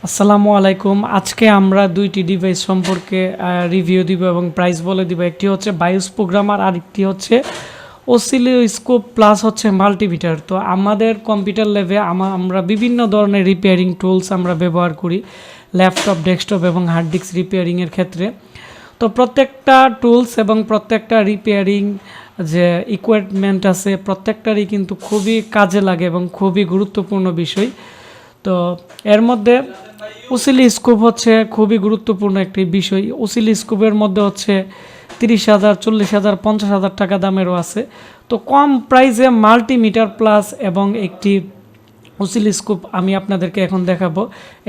আসসালামু আলাইকুম। আজকে আমরা দুইটি ডিভাইস সম্পর্কে রিভিউ দিব এবং প্রাইস বলে দিব। একটি হচ্ছে বায়োস প্রোগ্রামার আর একটি হচ্ছে অসিলোস্কোপ প্লাস হচ্ছে মাল্টিমিটার। তো আমাদের কম্পিউটার ল্যাবে আমরা বিভিন্ন ধরনের রিপেয়ারিং টুলস আমরা ব্যবহার করি ল্যাপটপ, ডেস্কটপ এবং হার্ড ডিস্ক রিপেয়ারিংয়ের ক্ষেত্রে। তো প্রত্যেকটা টুলস এবং প্রত্যেকটা রিপেয়ারিং যে ইকুইপমেন্ট আছে প্রত্যেকটারই কিন্তু খুবই কাজে লাগে এবং খুবই গুরুত্বপূর্ণ বিষয়। তো এর মধ্যে ওসিলোস্কোপ হচ্ছে খুবই গুরুত্বপূর্ণ একটি বিষয়। ওসিলোস্কোপের মধ্যে হচ্ছে 30,000, 40,000, 50,000 টাকা দামেরও আছে। তো কম প্রাইসে মাল্টিমিটার প্লাস এবং একটি ওসিলোস্কোপ আমি আপনাদেরকে এখন দেখাবো।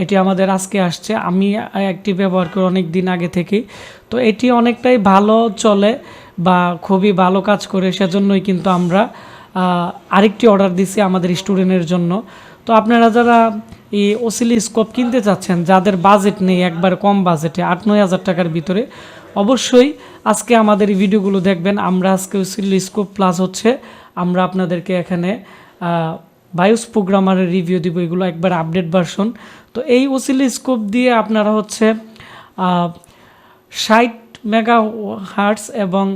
এটি আমাদের আজকে আসছে, আমি একটি ব্যবহার করি অনেক দিন আগে থেকেই। তো এটি অনেকটাই ভালো চলে বা খুবই ভালো কাজ করে, সেজন্যই কিন্তু আমরা আরেকটি অর্ডার দিছি আমাদের স্টুডেন্টের জন্য। তো আপনারা যারা এই অসিলোস্কোপ কিনতে চাচ্ছেন, যাদের বাজেট নেই, একবার কম বাজেটে 8-9 হাজার টাকার ভিতরে, অবশ্যই আজকে আমাদের এই ভিডিওগুলো দেখবেন। আমরা আজকে অসিলোস্কোপ প্লাস হচ্ছে আমরা আপনাদেরকে এখানে বায়োস প্রোগ্রামারের রিভিউ দিব, এগুলো একবার আপডেট ভার্সন। তো এই অসিলোস্কোপ দিয়ে আপনারা হচ্ছে 60 মেগাহার্টজ এবং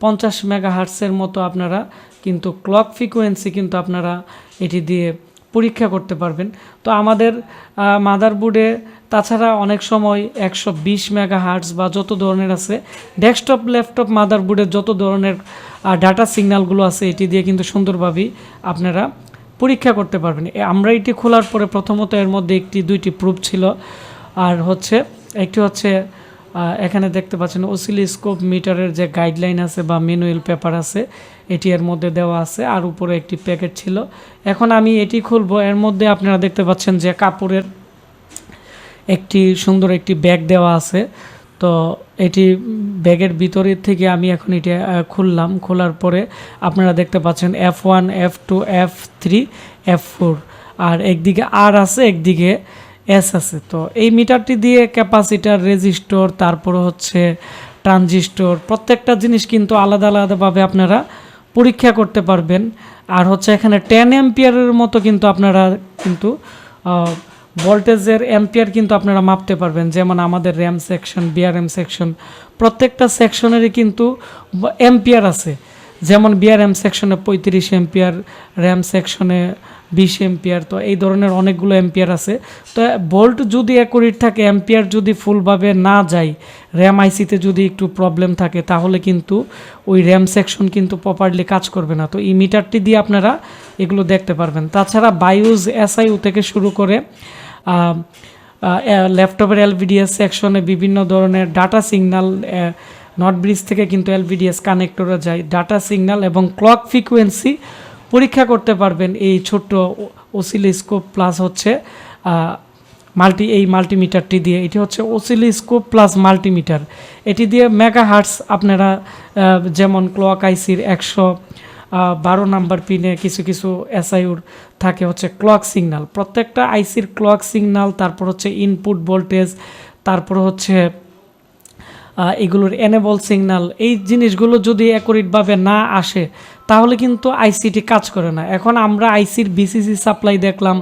50 মেগাহার্টজের মতো আপনারা কিন্তু ক্লক ফ্রিকোয়েন্সি কিন্তু আপনারা এটি দিয়ে পরীক্ষা করতে পারবেন। তো আমাদের মাদারবোর্ডে তাছাড়া অনেক সময় 120 মেগাহার্টজ বা যত ধরনের আছে ডেস্কটপ, ল্যাপটপ মাদারবোর্ডে যত ধরনের ডাটা সিগন্যালগুলো আছে এটি দিয়ে কিন্তু সুন্দরভাবেই আপনারা পরীক্ষা করতে পারবেন। আমরা এটি খোলার পরে প্রথমত এর মধ্যে দুইটি প্রুফ ছিল, আর হচ্ছে একটি হচ্ছে এখানে দেখতে পাচ্ছেন অসিলোস্কোপ মিটারের যে গাইডলাইন আছে বা ম্যানুয়াল পেপার আছে এটি এর মধ্যে দেওয়া আছে, আর উপরে একটি প্যাকেট ছিল। এখন আমি এটি খুলবো। এর মধ্যে আপনারা দেখতে পাচ্ছেন যে কাপড়ের একটি সুন্দর একটি ব্যাগ দেওয়া আছে। তো এটি ব্যাগের ভিতরের থেকে আমি এখন এটা খুললাম। খোলার পরে আপনারা দেখতে পাচ্ছেন F1, F2, F3, F4, আর একদিকে আর আছে, একদিকে এস আছে। তো এই মিটারটি দিয়ে ক্যাপাসিটার, রেজিস্টর, তারপরে হচ্ছে ট্রানজিস্টর প্রত্যেকটা জিনিস কিন্তু আলাদা আলাদাভাবে আপনারা পরীক্ষা করতে পারবেন। আর হচ্ছে এখানে 10 অ্যাম্পিয়ারের মতো কিন্তু আপনারা কিন্তু ভোল্টেজের অ্যাম্পিয়ার কিন্তু আপনারা মাপতে পারবেন। যেমন আমাদের র্যাম সেকশন, বিআরএম সেকশন, প্রত্যেকটা সেকশনেরই কিন্তু অ্যাম্পিয়ার আছে। যেমন বিআরএম সেকশনে 35 অ্যাম্পিয়ার, র্যাম সেকশনে 20 অ্যাম্পিয়ার। তো এই ধরনের অনেকগুলো অ্যাম্পিয়ার আছে। তো ভোল্ট যদি অ্যাকুরেট থাকে, অ্যাম্পিয়ার যদি ফুলভাবে না যায়, র্যাম আইসিতে যদি একটু প্রবলেম থাকে, তাহলে কিন্তু ওই র্যাম সেকশন কিন্তু প্রপারলি কাজ করবে না। তো এই মিটারটি দিয়ে আপনারা এগুলো দেখতে পারবেন। তাছাড়া বায়োস, এসআইইউ থেকে শুরু করে ল্যাপটপের এলভিডিএস সেকশনে বিভিন্ন ধরনের ডাটা সিগন্যাল, নট ব্রিজ থেকে কিন্তু এলভিডিএস কানেক্টরে যায়, ডাটা সিগন্যাল এবং ক্লক ফ্রিকোয়েন্সি পরীক্ষা করতে পারবেন এই ছোট্ট অসিলোস্কোপ প্লাস হচ্ছে এই মাল্টিমিটারটি দিয়ে। এটি হচ্ছে অসিলোস্কোপ প্লাস মাল্টিমিটার। এটি দিয়ে মেগাহার্টজ আপনারা যেমন ক্লক আইসির 112 নাম্বার পিনে কিছু কিছু এসআইউর থাকে হচ্ছে ক্লক সিগন্যাল, প্রত্যেকটা আইসির ক্লক সিগন্যাল, তারপর হচ্ছে ইনপুট ভোল্টেজ, তারপর হচ্ছে এগুলোর এনেবল সিগন্যাল, এই জিনিসগুলো যদি অ্যাকুরেটভাবে না আসে তাহলে কিন্তু আইসিটি কাজ করে না। এখন আমরা আইসির বিসিসি সাপ্লাই দেখলাম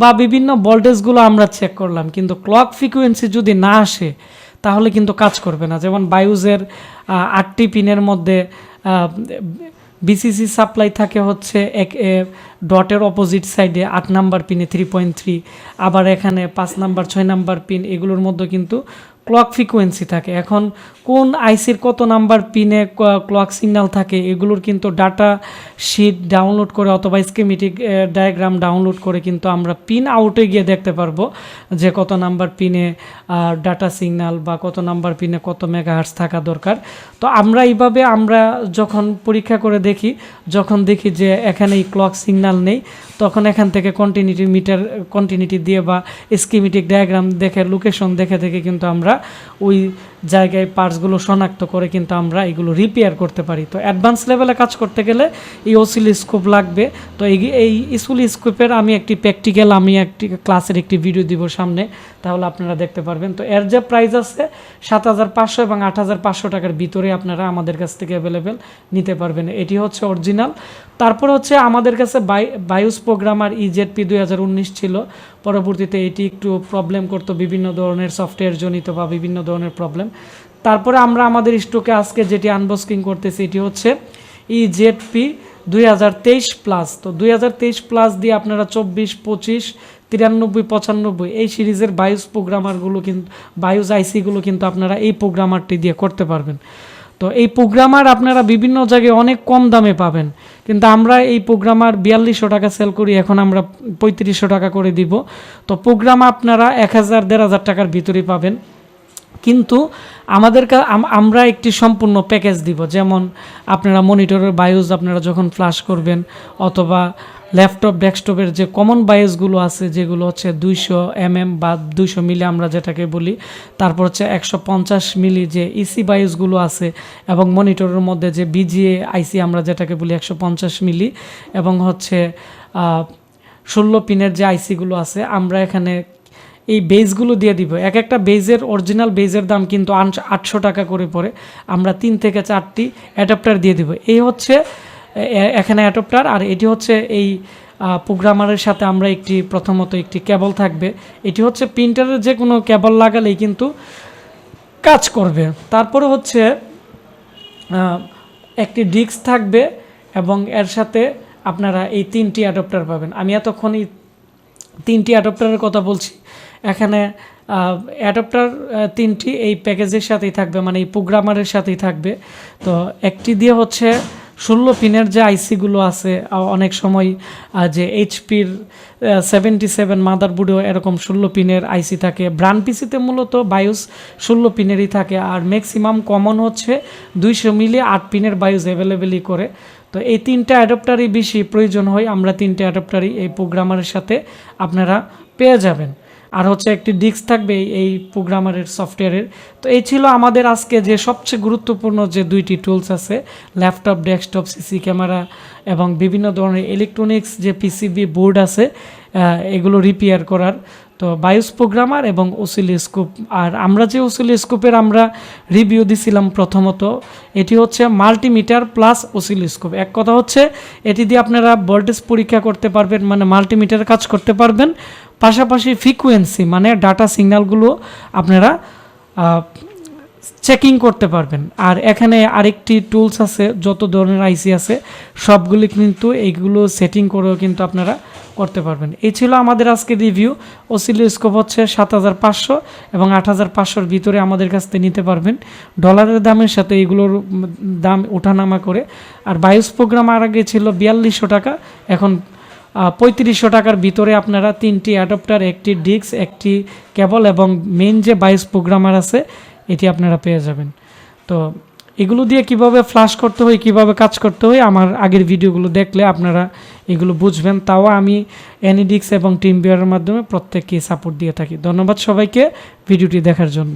বা বিভিন্ন ভোল্টেজগুলো আমরা চেক করলাম, কিন্তু ক্লক ফ্রিকোয়েন্সি যদি না আসে তাহলে কিন্তু কাজ করবে না। যেমন বায়োসের 8টি পিনের মধ্যে বিসিসি সাপ্লাই থাকে হচ্ছে ডটের অপোজিট সাইডে 8 নাম্বার পিনে 3.3, আবার এখানে 5 নাম্বার, 6 নাম্বার পিন, এগুলোর মধ্যে কিন্তু ক্লক ফ্রিকোয়েন্সি থাকে। এখন কোন আইসির কত নাম্বার পিনে ক্লক সিগন্যাল থাকে এগুলোর কিন্তু ডাটা শিট ডাউনলোড করে অথবা স্কিমেটিক ডায়াগ্রাম ডাউনলোড করে কিন্তু আমরা পিন আউটে গিয়ে দেখতে পারবো যে কত নাম্বার পিনে ডাটা সিগন্যাল বা কত নাম্বার পিনে কত মেগাহার্টজ থাকা দরকার। তো এইভাবে আমরা যখন পরীক্ষা করে যখন দেখি যে এখানে এই ক্লক সিগন্যাল নেই, তখন এখান থেকে কন্টিনিউটি দিয়ে বা স্কিমেটিক ডায়াগ্রাম দেখে, লোকেশন দেখে কিন্তু আমরা আমরা ওই জায়গায় পার্টসগুলো শনাক্ত করে কিন্তু আমরা এগুলো রিপেয়ার করতে পারি। তো অ্যাডভান্স লেভেলে কাজ করতে গেলে এই অসিলোস্কোপ লাগবে। তো এই অসিলোস্কোপের আমি একটি প্র্যাকটিক্যাল আমি একটি ক্লাসের একটি ভিডিও দিব সামনে, তাহলে আপনারা দেখতে পারবেন। তো এর যে প্রাইস আছে 7,500 এবং 8,500 টাকার ভিতরে আপনারা আমাদের কাছ থেকে অ্যাভেলেবেল নিতে পারবেন। এটি হচ্ছে অরিজিনাল। তারপর হচ্ছে আমাদের কাছে বায়োস প্রোগ্রামার EZP 2019 ছিল, পরবর্তীতে এটি একটু প্রবলেম করতো, বিভিন্ন ধরনের সফটওয়্যার জনিত বা বিভিন্ন ধরনের প্রবলেম। তারপরে আমরা আমাদের স্টকে আজকে যেটি আনবক্সিং করতেছি এটি হচ্ছে EZP 2023 প্লাস। তো 2023 প্লাস দিয়ে আপনারা 24, 25, 93, 95 এই সিরিজের বায়োস প্রোগ্রামারগুলো কিন্তু বায়োস আইসিগুলো কিন্তু আপনারা এই প্রোগ্রামারটি দিয়ে করতে পারবেন। তো এই প্রোগ্রামার আপনারা বিভিন্ন জায়গায় অনেক কম দামে পাবেন, কিন্তু আমরা এই প্রোগ্রামার 4200 টাকা সেল করি, এখন আমরা 3500 টাকা করে দিব। তো প্রোগ্রাম আপনারা 1000-1500 টাকার ভিতরেই পাবেন, কিন্তু আমরা একটি সম্পূর্ণ প্যাকেজ দিব। যেমন আপনারা মনিটরের বায়োস আপনারা যখন ফ্ল্যাশ করবেন, অথবা ল্যাপটপ ডেস্কটপের যে কমন বায়োসগুলো আছে যেগুলো হচ্ছে 200 mm বা 200 মিলি আমরা যেটাকে বলি, তারপর হচ্ছে 150 মিলি যে ইসি বায়োসগুলো আছে, এবং মনিটরের মধ্যে যে বিজিএ আইসি আমরা যেটাকে বলি 150 মিলি, এবং হচ্ছে 16 পিনের যে আইসিগুলো আছে, আমরা এখানে এই বেজগুলো দিয়ে দিব। এক একটা বেজের অরিজিনাল বেজের দাম কিন্তু 800 টাকা করে পড়ে, আমরা 3 থেকে 4টি অ্যাডাপ্টার দিয়ে দিব। এই হচ্ছে এখানে অ্যাডাপ্টার, আর এটি হচ্ছে এই প্রোগ্রামারের সাথে আমরা প্রথমত একটি কেবল থাকবে। এটি হচ্ছে প্রিন্টারের যে কোনো কেবল লাগালেই কিন্তু কাজ করবে। তারপরে হচ্ছে একটি ডিস্ক থাকবে, এবং এর সাথে আপনারা এই 3টি অ্যাডাপ্টার পাবেন। আমি এতক্ষণ এই 3টি অ্যাডাপ্টারের কথা বলছি, এখানে অ্যাডাপ্টার 3টি এই প্যাকেজের সাথেই থাকবে, মানে এই প্রোগ্রামারের সাথেই থাকবে। তো একটি দিয়ে হচ্ছে 16 পিনের যে আইসিগুলো আছে, অনেক সময় যে এইচপির 77 মাদারবোর্ডেও এরকম 16 পিনের আইসি থাকে। ব্র্যান্ড পিসিতে মূলত বায়োস 16 পিনেরই থাকে, আর ম্যাক্সিমাম কমন হচ্ছে 200 মিলি 8 পিনের বায়োস অ্যাভেলেবেলই করে। তো এই 3টা অ্যাডাপ্টারই বেশি প্রয়োজন হয়, আমরা 3টা অ্যাডাপ্টারই এই প্রোগ্রামারের সাথে আপনারা পেয়ে যাবেন। আর হচ্ছে একটি ডিস্ক থাকবে এই প্রোগ্রামারের সফটওয়্যারের। তো এই ছিল আমাদের আজকে যে সবচেয়ে গুরুত্বপূর্ণ যে 2টি টুলস আছে, ল্যাপটপ ডেস্কটপ সিসি ক্যামেরা এবং বিভিন্ন ধরনের ইলেকট্রনিক্স যে পিসিবি বোর্ড আছে এগুলো রিপেয়ার করার। তো বায়োস প্রোগ্রামার এবং অসিলোস্কোপ। আর আমরা যে অসিলোস্কোপের আমরা রিভিউ দিছিলাম প্রথমত, এটি হচ্ছে মাল্টিমিটার প্লাস অসিলোস্কোপ। এক কথা হচ্ছে এটি দিয়ে আপনারা ভোল্টেজ পরীক্ষা করতে পারবেন, মানে মাল্টিমিটার কাজ করতে পারবেন, পাশাপাশি ফ্রিকোয়েন্সি মানে ডাটা সিগন্যালগুলো আপনারা চেকিং করতে পারবেন। আর এখানে আরেকটি টুলস আছে, যত ধরনের আইসি আছে সবগুলি কিন্তু এইগুলো সেটিং করেও কিন্তু আপনারা করতে পারবেন। এই ছিল আমাদের আজকে রিভিউ। অসিলোস্কোপ হচ্ছে 7,500 এবং 8,500-র ভিতরে আমাদের কাছ থেকে নিতে পারবেন, ডলারের দামের সাথে এগুলোর দাম ওঠানামা করে। আর বায়োস প্রোগ্রাম আর আগে ছিল 4200 টাকা, এখন 3500 টাকার ভিতরে আপনারা 3টি অ্যাডাপ্টার, একটি ডিস্ক, একটি কেবল এবং মেইন যে বায়োস প্রোগ্রামার আছে এটি আপনারা পেয়ে যাবেন। তো এগুলো দিয়ে কিভাবে ফ্ল্যাশ করতে হয়, কিভাবে কাজ করতে হয়, আমার আগের ভিডিওগুলো দেখলে আপনারা এগুলো বুঝবেন। তাও আমি এনিডিক্স এবং টিম বিয়ারের মাধ্যমে প্রত্যেককে সাপোর্ট দিয়ে থাকি। ধন্যবাদ সবাইকে ভিডিওটি দেখার জন্য।